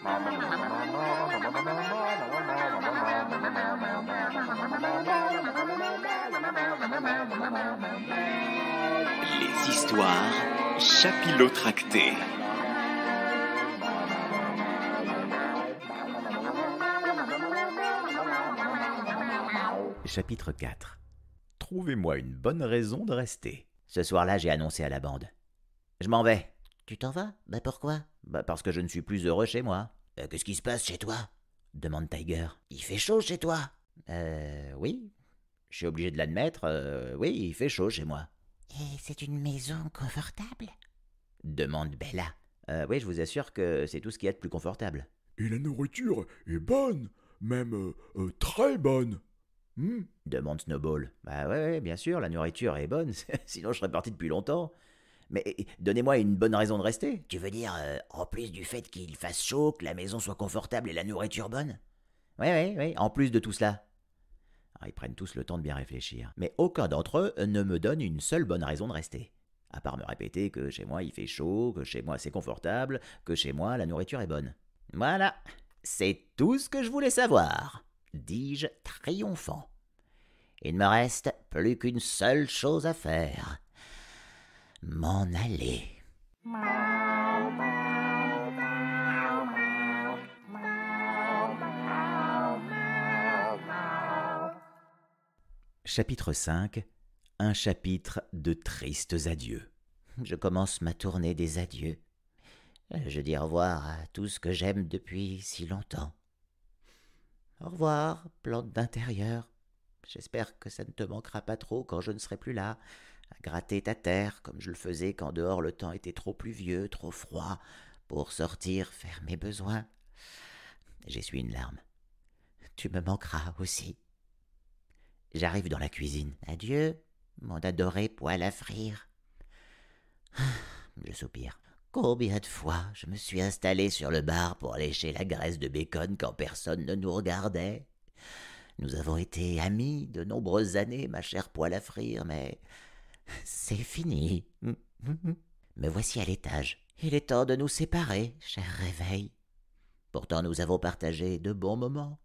Les histoires chapilotractées. Chapitre 4. Trouvez-moi une bonne raison de rester. Ce soir-là, j'ai annoncé à la bande. Je m'en vais. Tu t'en vas? Pourquoi? Parce que je ne suis plus heureux chez moi. Qu'est-ce qui se passe chez toi? Demande Tiger. Il fait chaud chez toi? Oui. Je suis obligé de l'admettre. Oui, il fait chaud chez moi. Et c'est une maison confortable? Demande Bella. Oui, je vous assure que c'est tout ce qu'il y a de plus confortable. Et la nourriture est bonne, même très bonne. Demande Snowball. Ouais, bien sûr, la nourriture est bonne, sinon je serais parti depuis longtemps. Mais donnez-moi une bonne raison de rester. Tu veux dire, en plus du fait qu'il fasse chaud, que la maison soit confortable et la nourriture bonne? Oui, en plus de tout cela. Alors, ils prennent tous le temps de bien réfléchir. Mais aucun d'entre eux ne me donne une seule bonne raison de rester. À part me répéter que chez moi il fait chaud, que chez moi c'est confortable, que chez moi la nourriture est bonne. Voilà, c'est tout ce que je voulais savoir, dis-je triomphant. Il ne me reste plus qu'une seule chose à faire. M'en aller. Chapitre 5. Un chapitre de tristes adieux. Je commence ma tournée des adieux. Je dis au revoir à tout ce que j'aime depuis si longtemps. Au revoir, plante d'intérieur. J'espère que ça ne te manquera pas trop quand je ne serai plus là, à gratter ta terre comme je le faisais quand dehors le temps était trop pluvieux, trop froid, pour sortir faire mes besoins. J'essuie une larme. Tu me manqueras aussi. J'arrive dans la cuisine. Adieu, mon adoré poêle à frire. Je soupire. Combien de fois je me suis installé sur le bar pour lécher la graisse de bacon quand personne ne nous regardait. Nous avons été amis de nombreuses années, ma chère poêle à frire, mais c'est fini. Me voici à l'étage. Il est temps de nous séparer, cher réveil. Pourtant nous avons partagé de bons moments.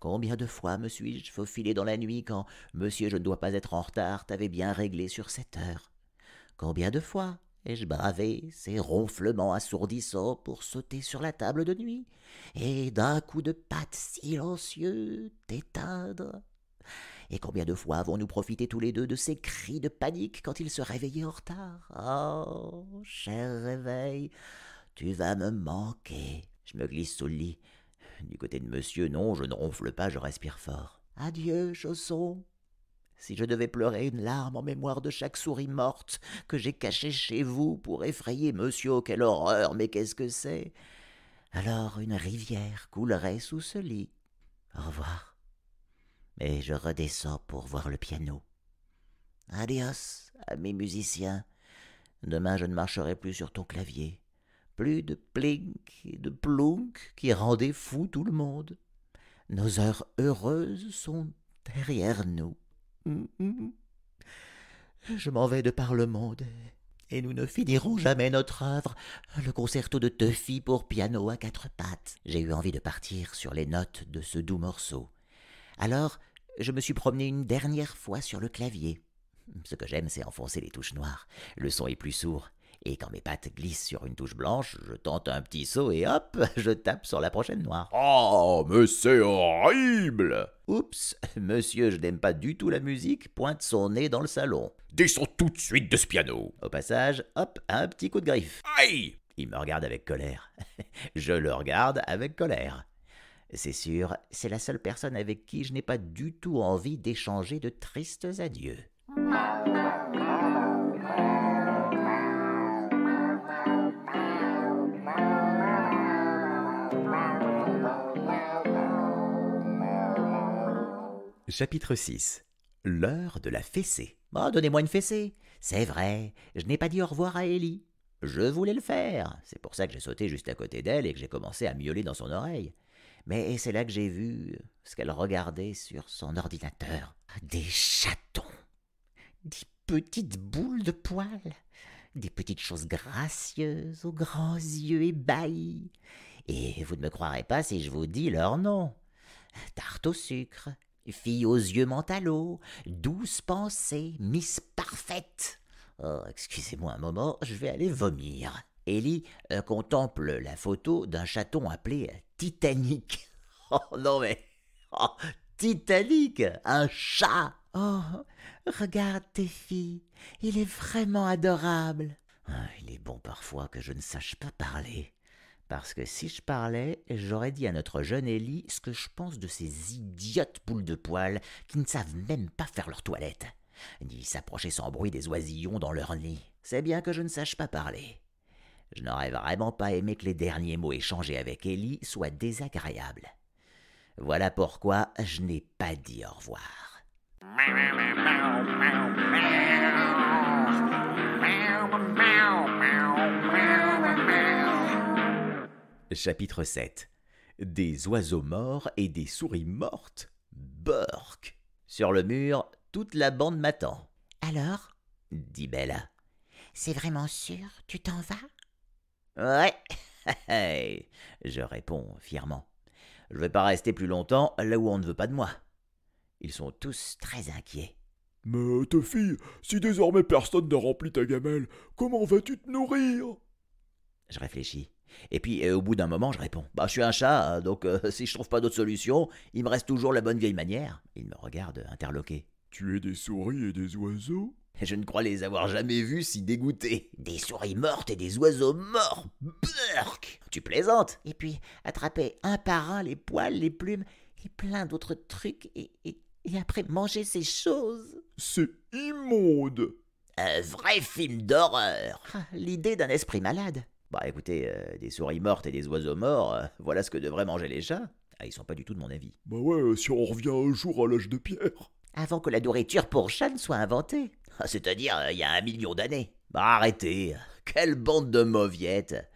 Combien de fois me suis-je faufilé dans la nuit quand « Monsieur, je ne dois pas être en retard » t'avait bien réglé sur 7 heures. Combien de fois ai-je bravé ces ronflements assourdissants pour sauter sur la table de nuit et d'un coup de patte silencieux t'éteindre? Et combien de fois avons-nous profité tous les deux de ces cris de panique quand il se réveillait en retard? Oh, cher réveil, tu vas me manquer. Je me glisse sous le lit. Du côté de monsieur, non, je ne ronfle pas, je respire fort. Adieu, Chausson. Si je devais pleurer une larme en mémoire de chaque souris morte que j'ai cachée chez vous pour effrayer monsieur, oh, quelle horreur, mais qu'est-ce que c'est? Alors une rivière coulerait sous ce lit. Au revoir. Et je redescends pour voir le piano. Adios, amis musiciens. Demain je ne marcherai plus sur ton clavier. Plus de plink et de plonk qui rendaient fou tout le monde. Nos heures heureuses sont derrière nous. Je m'en vais de par le monde, et nous ne finirons jamais notre œuvre, le concerto de Tuffy pour piano à 4 pattes. J'ai eu envie de partir sur les notes de ce doux morceau. Alors, je me suis promené une dernière fois sur le clavier. Ce que j'aime, c'est enfoncer les touches noires. Le son est plus sourd. Et quand mes pattes glissent sur une touche blanche, je tente un petit saut et hop, je tape sur la prochaine noire. Oh, mais c'est horrible! Oups, monsieur, je n'aime pas du tout la musique, pointe son nez dans le salon. Descends tout de suite de ce piano. Au passage, hop, un petit coup de griffe. Aïe! Il me regarde avec colère. Je le regarde avec colère. C'est sûr, c'est la seule personne avec qui je n'ai pas du tout envie d'échanger de tristes adieux. Chapitre 6. L'heure de la fessée. Oh, donnez-moi une fessée. C'est vrai, je n'ai pas dit au revoir à Ellie. Je voulais le faire. C'est pour ça que j'ai sauté juste à côté d'elle et que j'ai commencé à miauler dans son oreille. Mais c'est là que j'ai vu ce qu'elle regardait sur son ordinateur. Des chatons. Des petites boules de poils. des petites choses gracieuses aux grands yeux ébahis. Et vous ne me croirez pas si je vous dis leur nom. Tarte au sucre, fille aux yeux mentalo, douce pensée, Miss Parfaite. Oh, excusez-moi un moment, je vais aller vomir. Ellie contemple la photo d'un chaton appelé Titanic. Oh non mais... Oh, Titanic, un chat. Oh, regarde tes filles, il est vraiment adorable. Ah, il est bon parfois que je ne sache pas parler. Parce que si je parlais, j'aurais dit à notre jeune Ellie ce que je pense de ces idiotes poules de poils qui ne savent même pas faire leur toilette, ni s'approcher sans bruit des oisillons dans leur nid. C'est bien que je ne sache pas parler. Je n'aurais vraiment pas aimé que les derniers mots échangés avec Ellie soient désagréables. Voilà pourquoi je n'ai pas dit au revoir. Chapitre 7. Des oiseaux morts et des souris mortes. Burk. Sur le mur, toute la bande m'attend. « Alors ?» dit Bella. « C'est vraiment sûr, tu t'en vas ?»« Ouais, » je réponds fièrement. « Je ne vais pas rester plus longtemps là où on ne veut pas de moi. » Ils sont tous très inquiets. « Mais Tuffy, si désormais personne n'a rempli ta gamelle, comment vas-tu te nourrir ?» Je réfléchis. Et puis, au bout d'un moment, je réponds. « Je suis un chat, donc si je trouve pas d'autre solution, il me reste toujours la bonne vieille manière. » Il me regarde interloqué. « Tu es des souris et des oiseaux ?» Je ne crois les avoir jamais vus si dégoûtés. Des souris mortes et des oiseaux morts. Burk. Tu plaisantes. Et puis, attraper un par un les poils, les plumes et plein d'autres trucs et après manger ces choses. C'est immonde. Un vrai film d'horreur. L'idée d'un esprit malade. Écoutez, des souris mortes et des oiseaux morts, voilà ce que devraient manger les chats. Ils sont pas du tout de mon avis. Ouais, si on revient un jour à l'âge de pierre. Avant que la nourriture pour chat ne soit inventée. C'est-à-dire, il y a 1 million d'années. Arrêtez, quelle bande de mauviettes.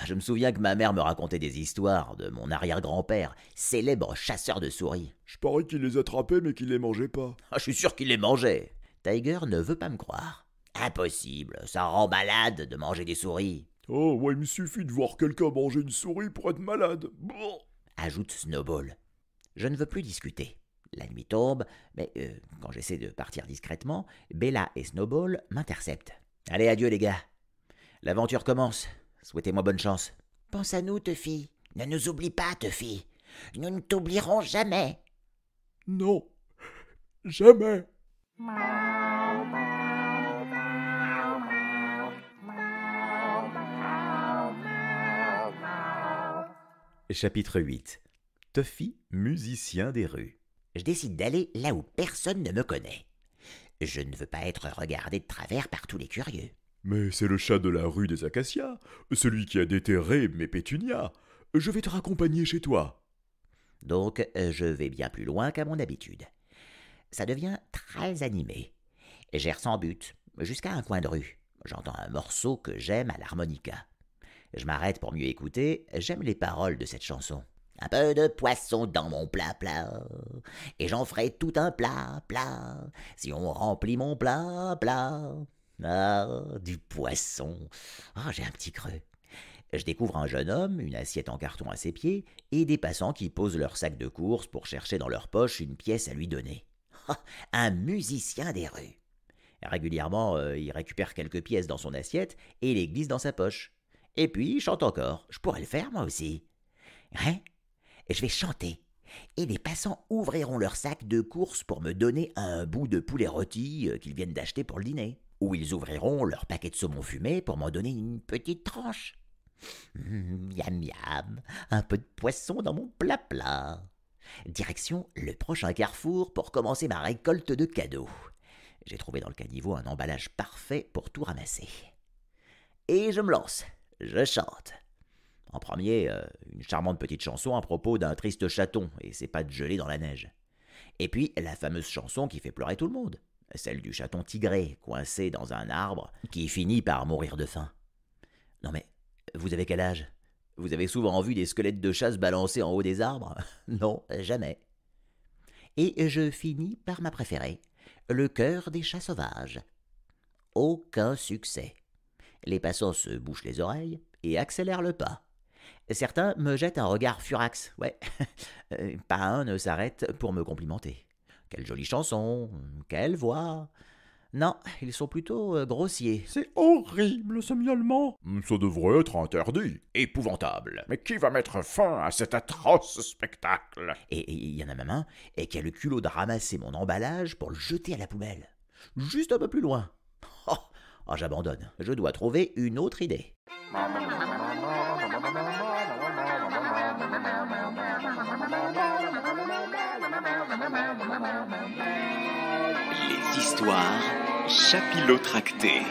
Je me souviens que ma mère me racontait des histoires de mon arrière-grand-père, célèbre chasseur de souris. Je parie qu'il les attrapait mais qu'il les mangeait pas. Je suis sûr qu'il les mangeait. Tiger ne veut pas me croire. Impossible, ça rend malade de manger des souris. Oh, ouais, il me suffit de voir quelqu'un manger une souris pour être malade. Ajoute Snowball. Je ne veux plus discuter. La nuit tombe, mais quand j'essaie de partir discrètement, Bella et Snowball m'interceptent. Allez, adieu les gars. L'aventure commence. Souhaitez-moi bonne chance. Pense à nous, Tuffy. Ne nous oublie pas, Tuffy. Nous ne t'oublierons jamais. Non, jamais. Chapitre 8. Tuffy, musicien des rues. Je décide d'aller là où personne ne me connaît. Je ne veux pas être regardé de travers par tous les curieux. Mais c'est le chat de la rue des Acacias, celui qui a déterré mes pétunias. Je vais te raccompagner chez toi. Donc, je vais bien plus loin qu'à mon habitude. Ça devient très animé. J'erre sans but, jusqu'à un coin de rue. J'entends un morceau que j'aime à l'harmonica. Je m'arrête pour mieux écouter, j'aime les paroles de cette chanson. Un peu de poisson dans mon plat, et j'en ferai tout un plat, si on remplit mon plat. Ah, du poisson. J'ai un petit creux. Je découvre un jeune homme, une assiette en carton à ses pieds, et des passants qui posent leur sac de course pour chercher dans leur poche une pièce à lui donner. Un musicien des rues. Régulièrement, il récupère quelques pièces dans son assiette et les glisse dans sa poche. Et puis, il chante encore. Je pourrais le faire, moi aussi. Je vais chanter. Et les passants ouvriront leur sac de course pour me donner un bout de poulet rôti qu'ils viennent d'acheter pour le dîner. Ou ils ouvriront leur paquet de saumon fumé pour m'en donner une petite tranche. Miam miam, un peu de poisson dans mon plat. Direction le prochain carrefour pour commencer ma récolte de cadeaux. J'ai trouvé dans le caniveau un emballage parfait pour tout ramasser. Et je me lance. Je chante. En premier, une charmante petite chanson à propos d'un triste chaton et ses pattes gelées dans la neige. Et puis, la fameuse chanson qui fait pleurer tout le monde. Celle du chaton tigré, coincé dans un arbre, qui finit par mourir de faim. Non mais, vous avez quel âge? Vous avez souvent vu des squelettes de chasse balancés en haut des arbres? Non, jamais. Et je finis par ma préférée, le chœur des chats sauvages. Aucun succès. Les passants se bouchent les oreilles et accélèrent le pas. Certains me jettent un regard furax, ouais. Pas un ne s'arrête pour me complimenter. Quelle jolie chanson, quelle voix. Non, ils sont plutôt grossiers. C'est horrible ce miaulement. Ça devrait être interdit. Épouvantable. Mais qui va mettre fin à cet atroce spectacle? Et il y en a même un qui a le culot de ramasser mon emballage pour le jeter à la poubelle. Juste un peu plus loin. Oh, j'abandonne. Je dois trouver une autre idée. Les histoires chapilotractées.